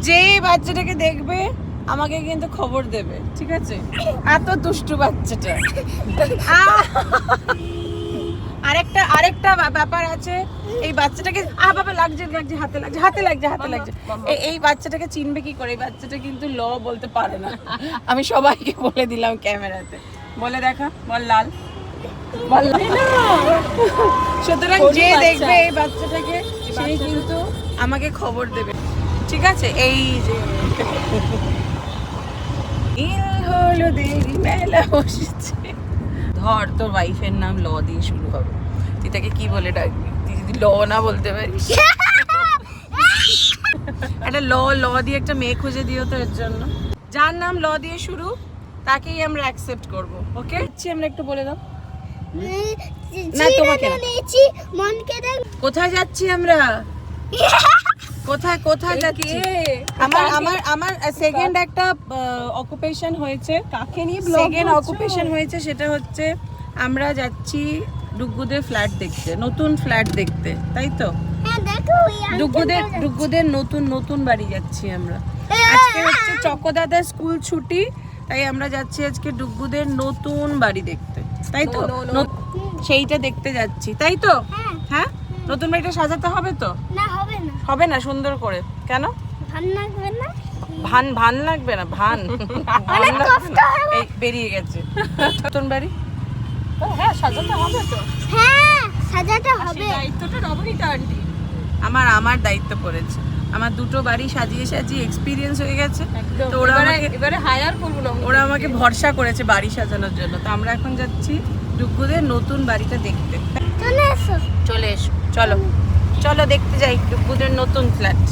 যে বাচ্চাটাকে দেখবে আমাকে কিন্তু খবর দেবে, ঠিক আছে? এত দুষ্টু বাচ্চাটা। আরেকটা ব্যাপার আছে, এই বাচ্চাটাকে বাবা লাগছে হাতে লাগছে। এই বাচ্চাটাকে চিনবে কি করে? এই বাচ্চাটা কিন্তু ল বলতে পারে না। আমি সবাইকে বলে দিলাম ক্যামেরাতে। বলে দেখা, বল লাল, বল লাল। সুতরাং যে দেখবে এই বাচ্চাটাকে সেই কিন্তু আমাকে খবর দেবে, ঠিক আছে? এই যে হলো দেরি মেলা বসেছে। ধর, তোর ওয়াইফের নাম ল দিয়ে শুরু হবে, তুই তাকে কি বলে ডাকবি? তুই যদি ল না বলতে পারিস, একটা ল দিয়ে একটা মেয়ে খুঁজে দিও তো এর জন্য। যার নাম ল দিয়ে শুরু তাকেই আমরা অ্যাকসেপ্ট করব, ওকে? আমরা একটু বলে দাও না তোমাকে না। কোথায় যাচ্ছি আমরা? কোথায় যাচ্ছি? আমার সেকেন্ড একটা অকুপেশন হয়েছে। কাকে নিয়ে সেকেন্ড অকুপেশন হয়েছে সেটা হচ্ছে আমরা যাচ্ছি ডুগুদের ফ্ল্যাট দেখতে, নতুন ফ্ল্যাট দেখতে, তাই তো? ডুগুদের নতুন বাড়ি যাচ্ছি আমরা। আজকে হচ্ছে চকোদাদার স্কুল ছুটি, তাই আমরা যাচ্ছি আজকে ডুগুদের নতুন বাড়ি দেখতে, তাই তো? সেইটা দেখতে যাচ্ছি, তাই তো? হ্যাঁ, নতুন বাড়িটা সাজাতে হবে তো? হবে না সুন্দর করে? কেন? ভান লাগবে না? এই বেরিয়ে গেছে নতুন বাড়ি। হ্যাঁ, সাজাতে হবে তো। দায়িত্বটা নবনীতা আন্টি আমার দায়িত্ব পড়েছে। আমার দুটো বাড়ি সাজিয়ে এক্সপিরিয়েন্স হয়ে গেছে, তো এবারে হায়ার করবো না। ওরা আমাকে ভরসা করেছে বাড়ি সাজানোর জন্য, তো আমরা এখন যাচ্ছি ডুগুদের নতুন বাড়িটা দেখতে। চলে এসো, চলো দেখতে যাই ডুগুদের নতুন ফ্ল্যাট।